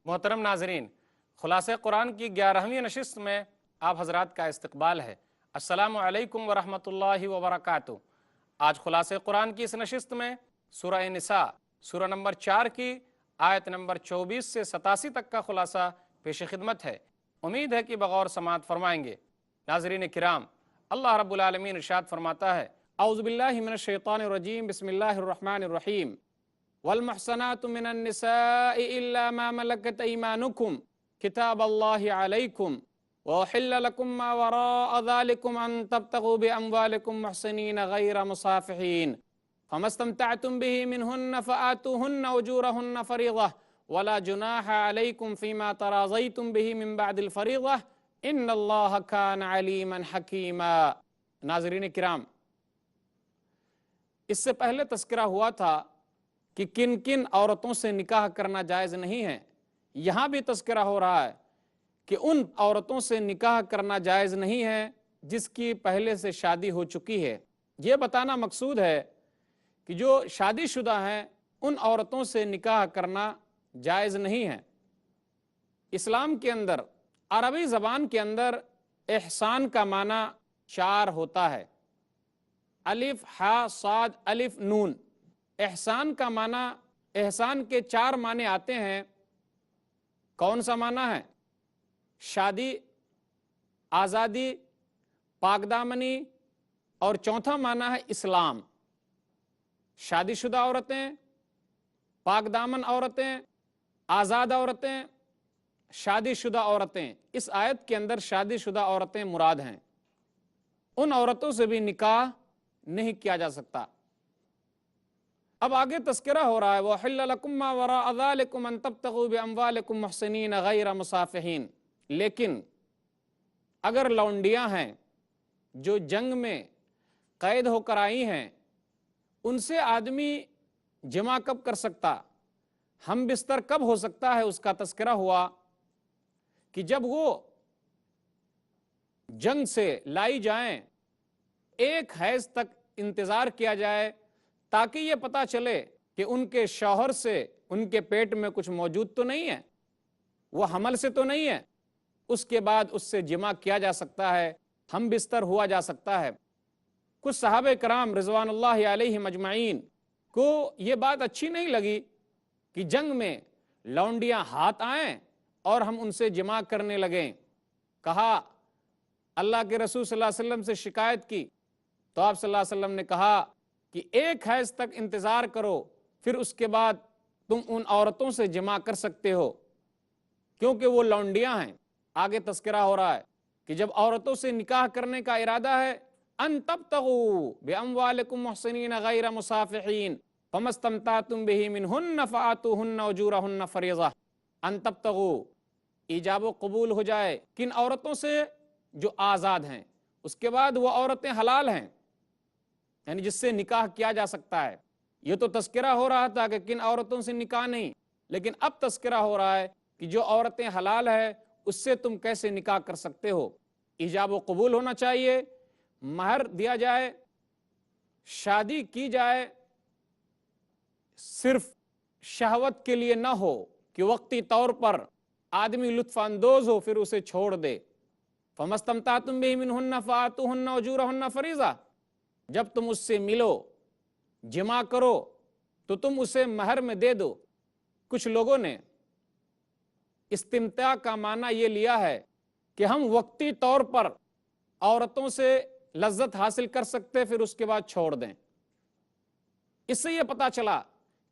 محترم ناظرین، خلاصہ قرآن کی 11ویں نشست میں آپ حضرات کا استقبال ہے۔ السلام علیکم ورحمۃ اللہ وبرکاتہ۔ آج خلاصہ قرآن کی اس نشست میں سورہ نساء سورہ نمبر 4 کی آیت نمبر 24 سے 87 تک کا خلاصہ پیش خدمت ہے۔ امید ہے کہ بغور سماعت فرمائیں گے۔ ناظرین کرام، اللہ رب العالمین ارشاد فرماتا ہے، اعوذ باللہ من الشیطان الرجیم، بسم اللہ الرحمن الرحیم، والمحصنات من النساء إلا ما ملكت أيمانكم كتاب الله عليكم وأحل لكم ما وراء ذلكم أن تبتغوا بأموالكم محصنين غير مصافحين فما استمتعتم به منهن فآتوهن أجورهن فريضة ولا جناح عليكم فيما تراضيتم به من بعد الفريضة إن الله كان عليما حكيما۔ ناظرین کرام، اس سے پہلے تذکرہ ہوا تھا کہ کن کن عورتوں سے نکاح کرنا جائز نہیں ہے۔ یہاں بھی تذکرہ ہو رہا ہے کہ ان عورتوں سے نکاح کرنا جائز نہیں ہے جس کی پہلے سے شادی ہو چکی ہے۔ یہ بتانا مقصود ہے کہ جو شادی شدہ ہیں ان عورتوں سے نکاح کرنا جائز نہیں ہے۔ اسلام کے اندر، عربی زبان کے اندر احسان کا معنی 4 ہوتا ہے، الف ہا صاد الف نون۔ احسان کا معنی، احسان کے 4 معنی آتے ہیں۔ کون سا معنی ہے؟ شادی، آزادی، پاک دامنی، اور چوتھا معنی ہے اسلام۔ شادی شدہ عورتیں، پاک دامن عورتیں، آزاد عورتیں، شادی شدہ عورتیں۔ اس آیت کے اندر شادی شدہ عورتیں مراد ہیں۔ ان عورتوں سے بھی نکاح نہیں کیا جا سکتا۔ اب آگے تذکرہ ہو رہا ہے، وَأُحِلَّ لَكُم مَّا وَرَاءَ ذَلِكُمْ أَن تَبْتَغُوا بِأَمْوَالِكُمْ مُحْصِنِينَ غَيْرَ مُصَافِحِينَ۔ لیکن اگر لونڈیاں ہیں جو جنگ میں قید ہو کر آئی ہیں، ان سے آدمی جمع کب کر سکتا، ہم بستر کب ہو سکتا ہے، اس کا تذکرہ ہوا کہ جب وہ جنگ سے لائی جائیں، ایک حیض تک انتظار کیا جائے تاکہ یہ پتہ چلے کہ ان کے شوہر سے ان کے پیٹ میں کچھ موجود تو نہیں ہے، وہ حمل سے تو نہیں ہے، اس کے بعد اس سے جمع کیا جا سکتا ہے، ہم بستر ہوا جا سکتا ہے۔ کچھ صحابہ کرام رضوان اللہ علیہم اجمعین کو یہ بات اچھی نہیں لگی کہ جنگ میں لونڈیاں ہاتھ آئیں اور ہم ان سے جمع کرنے لگیں۔ کہا، اللہ کے رسول صلی اللہ علیہ وسلم سے شکایت کی تو آپ صلی اللہ علیہ وسلم نے کہا کہ ایک حیض تک انتظار کرو، پھر اس کے بعد تم ان عورتوں سے جمع کر سکتے ہو، کیونکہ وہ لونڈیاں ہیں۔ آگے تذکرہ ہو رہا ہے کہ جب عورتوں سے نکاح کرنے کا ارادہ ہے، ان تبتغوا باموالکم محصنین غیر مصافحین فما استمتعتم به منہن فآتوہن اجورہن فریضہ۔ ان تبتغوا، ایجاب و قبول ہو جائے کن عورتوں سے؟ جو آزاد ہیں۔ اس کے بعد وہ عورتیں حلال ہیں، یعنی جس سے نکاح کیا جا سکتا ہے۔ یہ تو تذکرہ ہو رہا تھا کہ کن عورتوں سے نکاح نہیں، لیکن اب تذکرہ ہو رہا ہے کہ جو عورتیں حلال ہیں اس سے تم کیسے نکاح کر سکتے ہو۔ ایجاب و قبول ہونا چاہیے، مہر دیا جائے، شادی کی جائے، صرف شہوت کے لیے نہ ہو کہ وقتی طور پر آدمی لطف اندوز ہو پھر اسے چھوڑ دے۔ فَمَا اسْتَمْتَعْتُمْ بِهِ مِنْهُنَّ فَآتُوهُنَّ أُجُورَهُنَّ فَرِيضَةً۔ جب تم اس سے ملو، جمع کرو، تو تم اسے مہر میں دے دو۔ کچھ لوگوں نے استمتاع کا معنی یہ لیا ہے کہ ہم وقتی طور پر عورتوں سے لذت حاصل کر سکتے پھر اس کے بعد چھوڑ دیں۔ اس سے یہ پتا چلا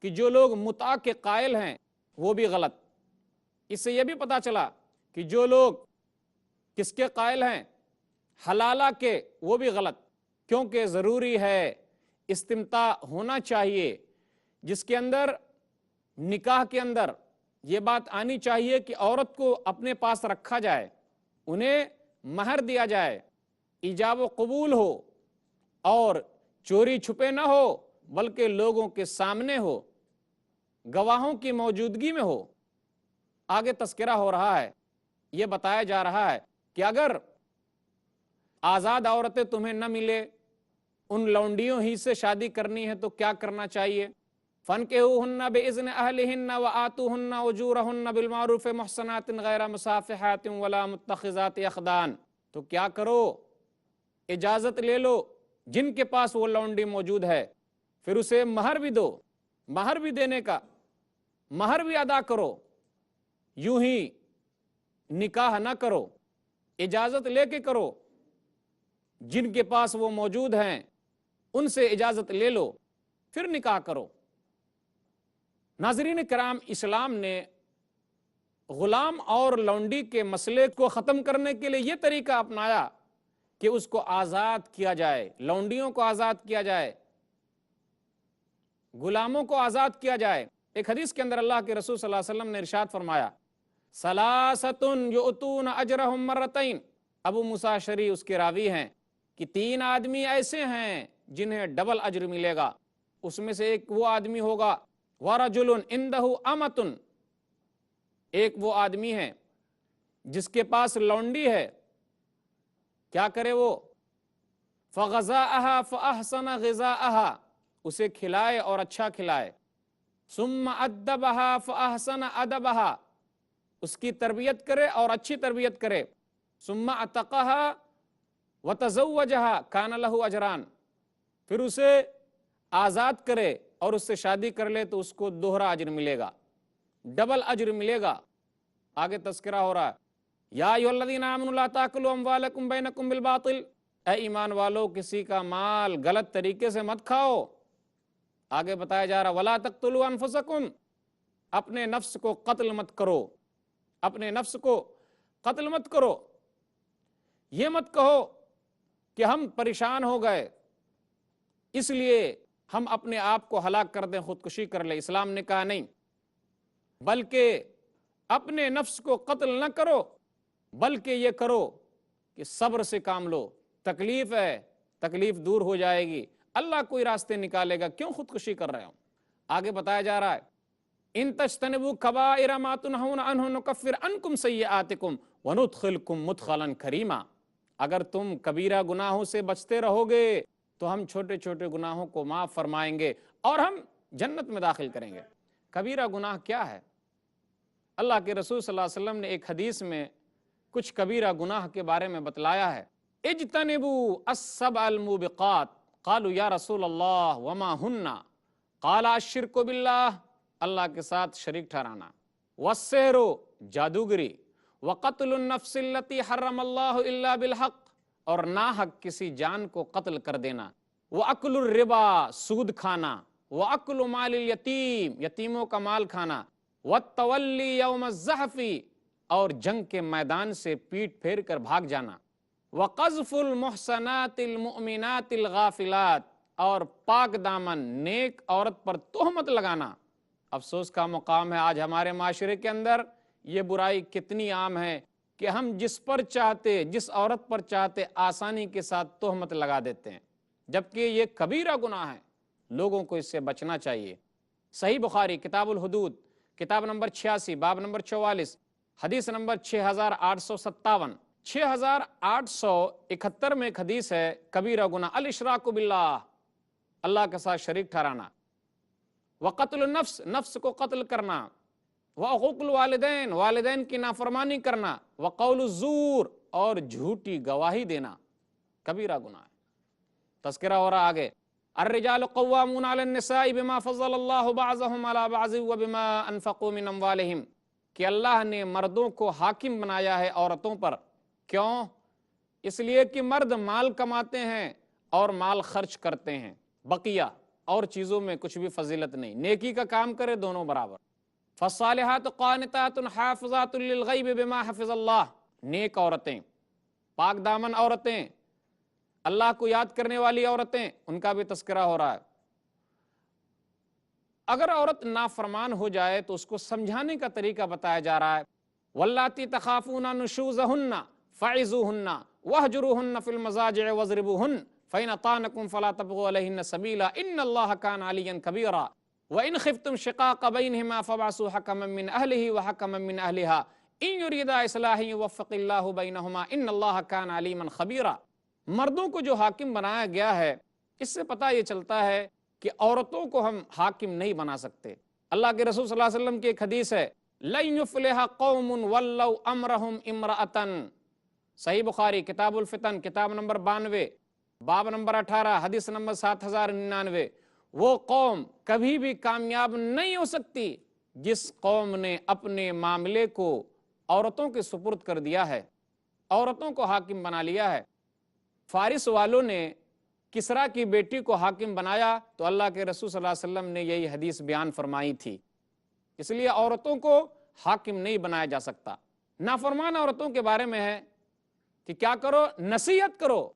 کہ جو لوگ متع کے قائل ہیں وہ بھی غلط۔ اس سے یہ بھی پتا چلا کہ جو لوگ کس کے قائل ہیں، حلالہ کے، وہ بھی غلط، کیونکہ ضروری ہے، استمتاع ہونا چاہیے، جس کے اندر نکاح کے اندر یہ بات آنی چاہیے کہ عورت کو اپنے پاس رکھا جائے، انہیں مہر دیا جائے، ایجاب و قبول ہو، اور چوری چھپے نہ ہو بلکہ لوگوں کے سامنے ہو، گواہوں کی موجودگی میں ہو۔ آگے تذکرہ ہو رہا ہے، یہ بتایا جا رہا ہے کہ اگر آزاد عورتیں تمہیں نہ ملے، ان لونڈیوں ہی سے شادی کرنی ہے تو کیا کرنا چاہیے؟ فَانْكِحُوهُنَّ بِإِذْنِ أَهْلِهِنَّ وَآتُوهُنَّ أُجُورَهُنَّ بِالْمَعْرُوفِ مُحْصَنَاتٍ غَيْرَ مُسَافِحَاتٍ وَلَا مُتَّخِذَاتِ أَخْدَانٍ۔ تو کیا کرو؟ اجازت لے لو جن کے پاس وہ لونڈی موجود ہے، پھر اسے مہر بھی دو، مہر بھی دینے کا، مہر بھی ادا کرو، یوں ہی نکاح نہ کرو، اجازت لے کے کرو، جن کے پاس وہ موجود ہیں ان سے اجازت لے لو پھر نکاح کرو۔ ناظرین کرام، اسلام نے غلام اور لونڈی کے مسئلے کو ختم کرنے کے لیے یہ طریقہ اپنایا کہ اس کو آزاد کیا جائے، لونڈیوں کو آزاد کیا جائے، غلاموں کو آزاد کیا جائے۔ ایک حدیث کے اندر اللہ کے رسول صلی اللہ علیہ وسلم نے ارشاد فرمایا، ثلاثۃ یؤتون اجرہم مرتین۔ ابو موسیٰ اشعری اس کے راوی ہیں کہ 3 آدمی ایسے ہیں جنہیں ڈبل اجر ملے گا۔ اس میں سے ایک وہ آدمی ہوگا وَرَجُلٌ عِنْدَهُ أَمَةٌ، ایک وہ آدمی ہے جس کے پاس لونڈی ہے، کیا کرے وہ؟ فَغَذَاءَهَا فَأَحْسَنَ غِذَاءَهَا، اسے کھلائے اور اچھا کھلائے، ثُمَّ أَدَّبَهَا فَأَحْسَنَ أَدَبَهَا، اس کی تربیت کرے اور اچھی تربیت کرے، ثُمَّ أَتَقَهَا وَتَزَوَّجَهَا كَانَ لَهُ أَجْرَانِ، پھر اسے آزاد کرے اور اس سے شادی کر لے تو اس کو دوہرا اجر ملے گا، ڈبل اجر ملے گا۔ آگے تذکرہ ہو رہا ہے، یا ایھا الذین آمنوا لا تاکلوا اموالکم بینکم بالباطل، اے ایمان والو کسی کا مال غلط طریقے سے مت کھاؤ۔ آگے بتایا جا رہا ولا تقتلوا انفسکم، اپنے نفس کو قتل مت کرو، اپنے نفس کو قتل مت کرو۔ یہ مت کہو کہ ہم پریشان ہو گئے اس لیے ہم اپنے آپ کو ہلاک کر دیں، خودکشی کر لیں۔ اسلام نے کہا نہیں، بلکہ اپنے نفس کو قتل نہ کرو، بلکہ یہ کرو کہ صبر سے کام لو، تکلیف ہے، تکلیف دور ہو جائے گی، اللہ کوئی راستے نکالے گا، کیوں خودکشی کر رہے ہو؟ آگے بتایا جا رہا ہے ان تجتنبوا کبائر ما تنہون عنہ نکفر عنکم سیئاتکم وندخلکم مدخلا کریما، اگر تم کبیرہ گناہوں سے بچتے رہو گے تو ہم چھوٹے چھوٹے گناہوں کو معاف فرمائیں گے اور ہم جنت میں داخل کریں گے۔ کبیرہ گناہ کیا ہے؟ اللہ کے رسول صلی اللہ علیہ وسلم نے ایک حدیث میں کچھ کبیرہ گناہ کے بارے میں بتلایا ہے۔ اجتنبوا السبع الموبقات، قالوا یا رسول اللہ وما ہن؟ قال الشرک باللہ، اللہ کے ساتھ شریک ٹھہرانا، والسحر، جادوگری، وقتل النفس التي حرم اللہ الا بالحق، اور ناحق کسی جان کو قتل کر دینا، وَأَكْلُ الرِّبَا، سود کھانا، وَأَكْلُ مَالِ الْيَتِيمِ، یتیموں کا مال کھانا، وَالتَّوَلِّي يَوْمَ الزَّحْفِ، اور جنگ کے میدان سے پیٹ پھیر کر بھاگ جانا، وَقَذْفُ الْمُحْصَنَاتِ الْمُؤْمِنَاتِ الْغَافِلَاتِ، اور پاک دامن نیک عورت پر تہمت لگانا۔ افسوس کا مقام ہے آج ہمارے معاشرے کے اندر یہ برائی کتنی عام ہے کہ ہم جس پر چاہتے، جس عورت پر چاہتے آسانی کے ساتھ تہمت لگا دیتے ہیں، جبکہ یہ کبیرہ گناہ ہے، لوگوں کو اس سے بچنا چاہیے۔ صحیح بخاری کتاب الحدود، کتاب نمبر 86، باب نمبر 44، حدیث نمبر 6857، 6871 میں ایک حدیث ہے کبیرہ گناہ الاشراک باللہ، اللہ کے ساتھ شریک ٹھہرانا، وقتل النفس، نفس کو قتل کرنا، وعقوق الوالدین، والدین کی نافرمانی کرنا، وقول الزور، اور جھوٹی گواہی دینا، کبیرہ گناہ ہے۔ تذکرہ ہو رہا آگے، الرجال قوامون علی النساء بما فضل اللہ بعضهم علی بعض وبما انفقوا من اموالہم، کہ اللہ نے مردوں کو حاکم بنایا ہے عورتوں پر، کیوں؟ اس لیے کہ مرد مال کماتے ہیں اور مال خرچ کرتے ہیں، بقیہ اور چیزوں میں کچھ بھی فضیلت نہیں، نیکی کا کام کرے دونوں برابر۔ فالصالحات قانتات حافظات للغیب بما حفظ اللہ، نیک عورتیں، پاک دامن عورتیں، اللہ کو یاد کرنے والی عورتیں، ان کا بھی تذکرہ ہو رہا ہے۔ اگر عورت نافرمان ہو جائے تو اس کو سمجھانے کا طریقہ بتایا جا رہا ہے، واللاتی تخافون نشوزہن فعظوہن واہجروہن فی المضاجع واضربوہن فإن أطعنكم فلا تبغوا عليهن سبيلا إن الله كان عليا كبيرا وإن خفتم شقاق بينهما فابعثوا حكما من أهله وحكما من أهلها إن يريدا إصلاحا يوفق الله بينهما إن الله كان عليما خبيرا۔ مردوں کو جو حاکم بنایا گیا ہے، اس سے پتہ یہ چلتا ہے کہ عورتوں کو ہم حاکم نہیں بنا سکتے۔ اللہ کے رسول صلی اللہ علیہ وسلم کی ایک حدیث ہے، لَن يُفْلِحَ قَوْمٌ وَلَّوْ أَمْرَهُمْ امْرَأَةً، صحیح بخاری کتاب الفتن کتاب نمبر 92 باب نمبر 18 حدیث نمبر 7099، وہ قوم کبھی بھی کامیاب نہیں ہو سکتی جس قوم نے اپنے معاملے کو عورتوں کے سپرد کر دیا ہے، عورتوں کو حاکم بنا لیا ہے۔ فارس والوں نے کسرا کی بیٹی کو حاکم بنایا تو اللہ کے رسول صلی اللہ علیہ وسلم نے یہی حدیث بیان فرمائی تھی۔ اس لیے عورتوں کو حاکم نہیں بنایا جا سکتا۔ نافرمان عورتوں کے بارے میں ہے کہ کیا کرو، نصیحت کرو۔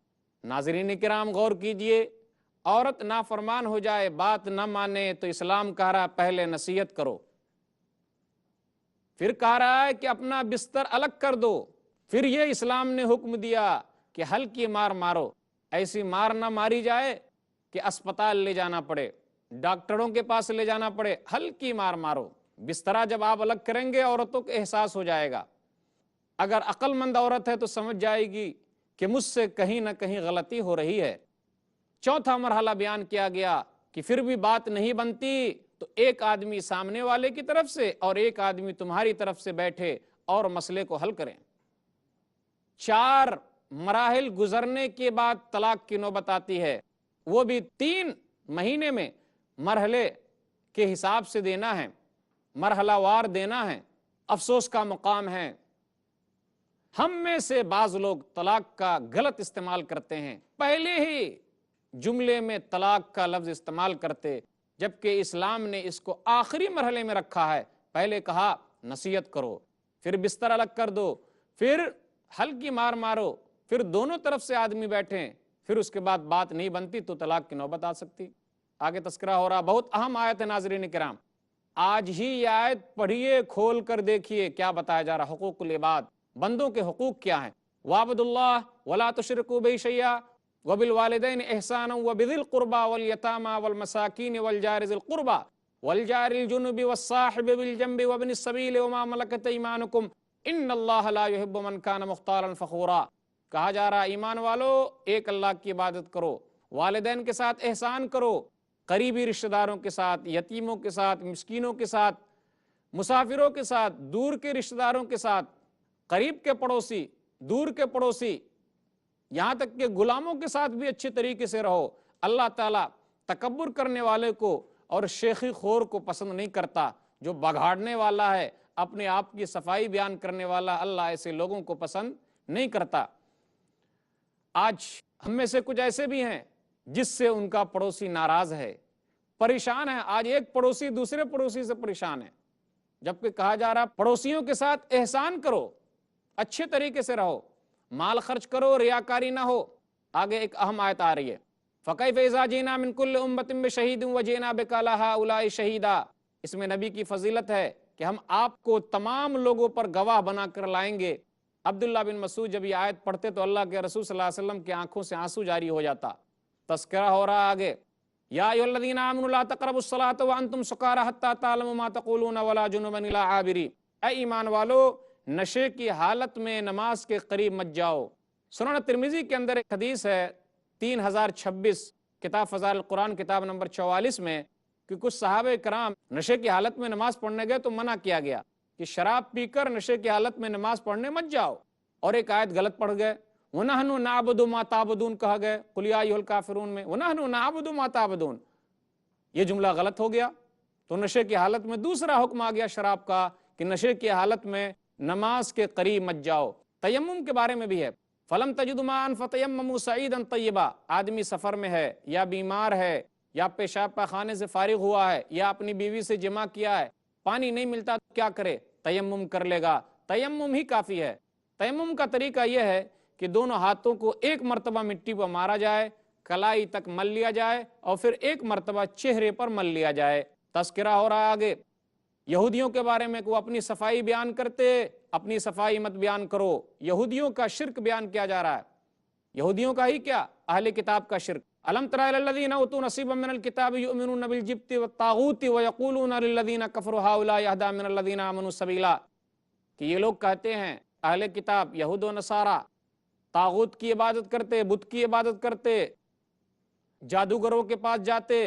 ناظرین کرام غور کیجئے، عورت نافرمان ہو جائے، بات نہ مانے تو اسلام کہہ رہا ہے پہلے نصیحت کرو، پھر کہہ رہا ہے کہ اپنا بستر الگ کر دو، پھر یہ اسلام نے حکم دیا کہ ہلکی مار مارو، ایسی مار نہ ماری جائے کہ اسپتال لے جانا پڑے، ڈاکٹروں کے پاس لے جانا پڑے، ہلکی مار مارو۔ بسترہ جب آپ الگ کریں گے عورتوں کو احساس ہو جائے گا، اگر عقل مند عورت ہے تو سمجھ جائے گی کہ مجھ سے کہیں نہ کہیں غلطی ہو رہی ہے۔ چوتھا مرحلہ بیان کیا گیا کہ پھر بھی بات نہیں بنتی تو ایک آدمی سامنے والے کی طرف سے اور ایک آدمی تمہاری طرف سے بیٹھے اور مسئلے کو حل کریں۔ 4 مراحل گزرنے کے بعد طلاق کی نوبت آتی ہے، وہ بھی 3 مہینے میں مرحلے کے حساب سے دینا ہے، مرحلہ وار دینا ہے۔ افسوس کا مقام ہے، ہم میں سے بعض لوگ طلاق کا غلط استعمال کرتے ہیں، پہلے ہی جملے میں طلاق کا لفظ استعمال کرتے، جبکہ اسلام نے اس کو آخری مرحلے میں رکھا ہے۔ پہلے کہا نصیحت کرو، پھر بستر الگ کر دو، پھر ہلکی مار مارو، پھر دونوں طرف سے آدمی بیٹھیں، پھر اس کے بعد بات نہیں بنتی تو طلاق کی نوبت آ سکتی۔ آگے تذکرہ ہو رہا، بہت اہم آیت ہے ناظرین کرام، آج ہی یہ آیت پڑھیے، کھول کر دیکھیے کیا بتایا جا رہا، حقوق العباد، بندوں کے حقوق کیا ہیں۔ وَاعْبُدُوا اللَّهَ وَلَا تُشْرِكُوا بِهِ شَيْئًا وَبِالْوَالِدَيْنِ إِحْسَانًا وَبِذِي الْقُرْبَى وَالْيَتَامَى وَالْمَسَاكِينِ وَالْجَارِ ذِي الْقُرْبَى وَالْجَارِ الْجُنُبِ وَالصَّاحِبِ بِالْجَنبِ وَابْنِ السَّبِيلِ وَمَا مَلَكَتْ أَيْمَانُكُمْ إِنَّ اللَّهَ لَا يُحِبُّ مَنْ كَانَ مُخْتَالًا فَخُورًا۔ کہا جا رہا ایمان والو ایک اللہ کی عبادت کرو، والدین کے ساتھ احسان کرو، قریبی رشتہ داروں کے ساتھ، یتیموں کے ساتھ، مسکینوں کے ساتھ، مسافروں کے ساتھ، دور کے رشتہ داروں کے ساتھ، قریب کے پڑوسی، دور کے پڑوسی، یہاں تک کہ غلاموں کے ساتھ بھی اچھے طریقے سے رہو۔ اللہ تعالیٰ تکبر کرنے والے کو اور شیخی خور کو پسند نہیں کرتا، جو بگاڑنے والا ہے، اپنے آپ کی صفائی بیان کرنے والا، اللہ ایسے لوگوں کو پسند نہیں کرتا۔ آج ہم میں سے کچھ ایسے بھی ہیں جس سے ان کا پڑوسی ناراض ہے، پریشان ہے، آج ایک پڑوسی دوسرے پڑوسی سے پریشان ہے، جبکہ کہا جا رہا پڑوسیوں کے ساتھ احسان کرو، اچھے طریقے سے رہو، مال خرچ کرو، ریاکاری نہ ہو۔ آگے ایک اہم آیت آ رہی ہے، فَكَيْفَ إِذَا جِئْنَا مِنْ كُلِّ أُمَّةٍ بِشَهِيدٍ وَجِئْنَا بِكَ عَلَىٰ هَٰؤُلَاءِ شَهِيدًا۔ اس میں نبی کی فضیلت ہے کہ ہم آپ کو تمام لوگوں پر گواہ بنا کر لائیں گے۔ عبداللہ بن مسعود جب یہ آیت پڑھتے تو اللہ کے رسول صلی اللہ علیہ وسلم کی آنکھوں سے آنسو جاری ہو جاتا۔ تذکرہ ہو رہا آگے، یا ایھا الذین آمنوا لا تقربوا الصلاۃ وانتم سکارى حتى تعلموا ما تقولون ولا جنبا الا عابرین۔ اے ایمان والو، نشے کی حالت میں نماز کے قریب مت جاؤ۔ سنن ترمذی کے اندر ایک حدیث ہے 3026 کتاب فضائل القرآن کتاب نمبر 44 میں کہ کچھ صحابہ کرام نشے کی حالت میں نماز پڑھنے گئے تو منع کیا گیا کہ شراب پی کر نشے کی حالت میں نماز پڑھنے مت جاؤ، اور ایک آیت غلط پڑھ گئے، وَنَحْنُ نَعْبُدُ مَا تَعْبُدُونَ کہا گئے قُلْ يَا أَيُّهَا الْكَافِرُونَ میں وَنَحْنُ نَعْبُدُ مَا تَعْبُدُونَ، یہ جملہ غلط ہو گیا۔ تو نشے کی حالت میں دوسرا حکم آ گیا شراب کا کہ نشے کی حالت میں نماز کے قریب مت جاؤ۔ تیمم کے بارے میں بھی ہے، فَلَمْ تَجِدُوا مَاءً فَتَيَمَّمُوا صَعِيدًا طَيِّبًا، آدمی سفر میں ہے یا بیمار ہے یا پیشاب پاخانے سے فارغ ہوا ہے یا اپنی بیوی سے جمع کیا ہے، پانی نہیں ملتا تو کیا کرے؟ تیمم کر لے گا، تیمم ہی کافی ہے۔ تیمم کا طریقہ یہ ہے کہ دونوں ہاتھوں کو ایک مرتبہ مٹی پر مارا جائے، کلائی تک مل لیا جائے اور پھر ایک مرتبہ چہرے پر مل لیا جائے۔ تذکرہ ہو رہا ہے آگے یہودیوں کے بارے میں کہ وہ اپنی صفائی بیان کرتے، اپنی صفائی مت بیان کرو۔ یہودیوں کا شرک بیان کیا جا رہا ہے، یہودیوں کا ہی کیا، اہل کتاب کا شرک۔ الم تر الی الذین اوتوا نصیبا من الکتاب یؤمنون بالجبت والطاغوت ویقولون للذین کفروا هؤلاء اہدی من الذین آمنوا سبیلا، کہ یہ لوگ کہتے ہیں اہل کتاب یہود و نصارہ طاغوت کی عبادت کرتے، بت کی عبادت کرتے، جادوگروں کے پاس جاتے،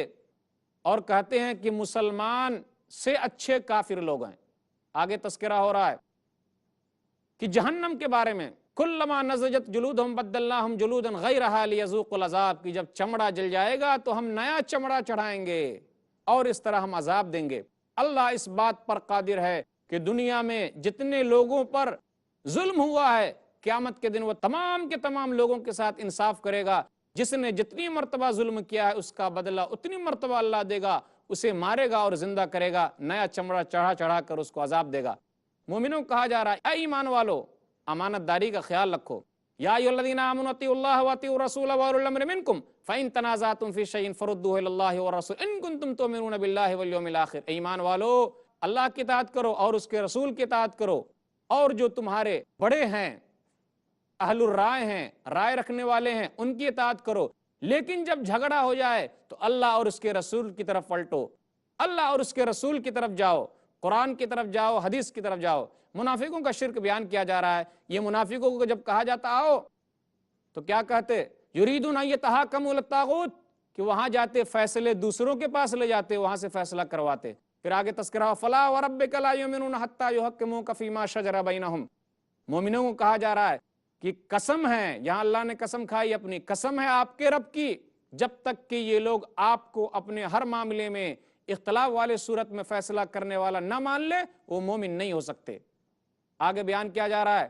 اور کہتے ہیں کہ مسلمان سے اچھے کافر لوگ ہیں۔ آگے تذکرہ ہو رہا ہے کہ جہنم کے بارے میں، کلما نضجت جلودہم بدلناہم جلودا غیرہا لیذوقوا العذاب، کہ جب چمڑا جل جائے گا تو ہم نیا چمڑا چڑھائیں گے اور اس طرح ہم عذاب دیں گے۔ اللہ اس بات پر قادر ہے کہ دنیا میں جتنے لوگوں پر ظلم ہوا ہے، قیامت کے دن وہ تمام کے تمام لوگوں کے ساتھ انصاف کرے گا۔ جس نے جتنی مرتبہ ظلم کیا ہے اس کا بدلہ اتنی مرتبہ اللہ دے گا، اسے مارے گا اور زندہ کرے گا، نیا چمڑا چڑھا چڑھا کر اس کو عذاب دے گا۔ مومنوں کو کہا جا رہا ہے، اے ایمان والو، امانت داری کا خیال رکھو۔ یا ایھا الذین آمنوا اطیعوا اللہ واطیعوا الرسول واولی الامر منکم فإن تنازعتم فی شیء فردوہ الی اللہ والرسول ان کنتم تؤمنون باللہ والیوم الآخر۔ اے ایمان والو، اللہ کی اطاعت کرو اور اس کے رسول کی اطاعت کرو، اور جو تمہارے بڑے ہیں، اہل الرائے ہیں، رائے رکھنے والے ہیں، ان کی اطاعت کرو، لیکن جب جھگڑا ہو جائے تو اللہ اور اس کے رسول کی طرف پلٹو، اللہ اور اس کے رسول کی طرف جاؤ، قرآن کی طرف جاؤ، حدیث کی طرف جاؤ۔ منافقوں کا شرک بیان کیا جا رہا ہے۔ یہ منافقوں کو جب کہا جاتا آؤ تو کیا کہتے؟ یریدون ان یتحاکموا الی الطاغوت، کہ وہاں جاتے فیصلے دوسروں کے پاس لے جاتے، وہاں سے فیصلہ کرواتے۔ پھر آگے تذکرہ، فلا وربک لا یؤمنون حتی یحکموک فیما شجر بینہم۔ مومنوں کو کہا جا رہا ہے کہ قسم ہے، یہاں اللہ نے قسم کھائی اپنی، قسم ہے آپ کے رب کی، جب تک کہ یہ لوگ آپ کو اپنے ہر معاملے میں اختلاف والے صورت میں فیصلہ کرنے والا نہ مان لے، وہ مومن نہیں ہو سکتے۔ آگے بیان کیا جا رہا ہے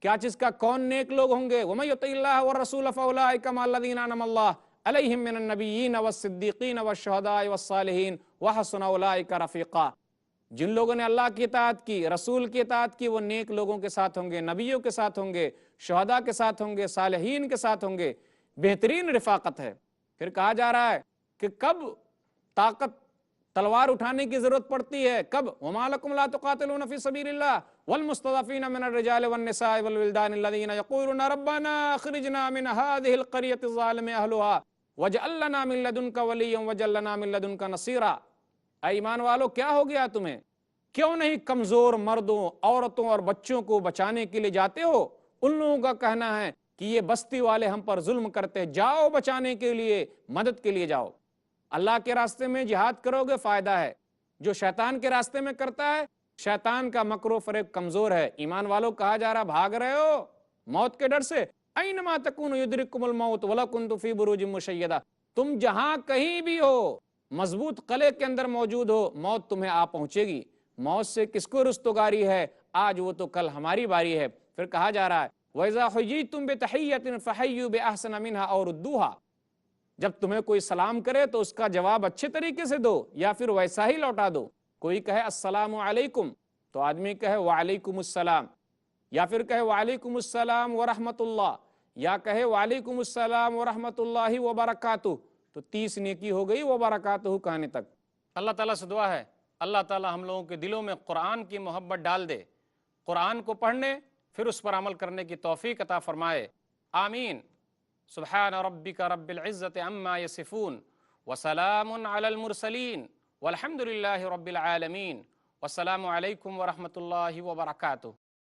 کیا چیز کا، کون نیک لوگ ہوں گے؟ وَمَن یُطِعِ اللَّهَ وَالرَّسُولَ فَأُولَٰئِکَ مَعَ الَّذِینَ أَنْعَمَ اللَّهُ عَلَیْہم مِنَ النَّبِیِّینَ وَالصِّدِّیقِینَ وَالشُّہَدَاءِ وَالصَّالِحِینَ وَحَسُنَ أُولَٰئِکَ رَفِیقًا۔ جن لوگوں نے اللہ کی اطاعت کی، رسول کی اطاعت کی، وہ نیک لوگوں کے ساتھ ہوں گے، نبیوں کے ساتھ ہوں گے، شہداء کے ساتھ ہوں گے، صالحین کے ساتھ ہوں گے۔ بہترین رفاقت ہے۔ پھر کہا جا رہا ہے کہ کب طاقت تلوار اٹھانے کی ضرورت پڑتی ہے، کب؟ وَمَا لَكُمْ لَا تُقَاتِلُونَ فِي سَبِيلِ اللَّهِ وَالْمُسْتَضْعَفِينَ مِنَ الرِّجَالِ وَالنِّسَاءِ وَالْوِلْدَانِ الَّذِينَ يَقُولُونَ رَبَّنَا أَخْرِجْنَا مِنْ هَٰذِهِ الْقَرْيَةِ الظَّالِمِ أَهْلُهَا وَاجْعَل لَّنَا مِن لَّدُنكَ وَلِيًّا وَاجْعَل لَّنَا مِن لَّدُنكَ نَصِيرًا۔ اے ایمان والو، کیا ہو گیا تمہیں؟ کیوں نہیں کمزور مردوں، عورتوں اور بچوں کو بچانے کے لیے جاتے ہو؟ ان لوگوں کا کہنا ہے کہ یہ بستی والے ہم پر ظلم کرتے، جاؤ بچانے کے لیے، مدد کے لیے جاؤ۔ اللہ کے راستے میں جہاد کرو گے فائدہ ہے، جو شیطان کے راستے میں کرتا ہے، شیطان کا مکر و فریب کمزور ہے۔ ایمان والو کہا جا رہا، بھاگ رہے ہو موت کے ڈر سے، اینما تکونوا یدرککم الموت ولو کنتم فی بروج مشیدہ، تم جہاں کہیں بھی ہو، مضبوط قلعے کے اندر موجود ہو، موت تمہیں آ پہنچے گی۔ موت سے کس کو رستگاری ہے؟ آج وہ تو کل ہماری باری ہے۔ پھر کہا جا رہا ہے وَإِذَا حُيِّيتُم بِتَحِيَّةٍ فَحَيُّوا بِأَحْسَنَ مِنْهَا أَوْ رُدُّوهَا، جب تمہیں کوئی سلام کرے تو اس کا جواب اچھے طریقے سے دو یا پھر ویسا ہی لوٹا دو۔ کوئی کہے السلام علیکم تو آدمی کہے وعلیکم السلام، یا پھر کہے وعلیکم السلام ورحمۃ اللہ، یا کہے وعلیکم السلام ورحمۃ اللہ وبرکاتہ، تو 30 نیکی ہو گئی وبرکاتہ کہنے تک۔ اللہ تعالیٰ سے دعا ہے اللہ تعالیٰ ہم لوگوں کے دلوں میں قرآن کی محبت ڈال دے، قرآن کو پڑھنے پھر اس پر عمل کرنے کی توفیق عطا فرمائے، آمین۔ سبحان ربک رب العزت عما یصفون وسلام علی المرسلین والحمد للہ رب العالمین، والسلام علیکم ورحمۃ اللہ وبرکاتہ۔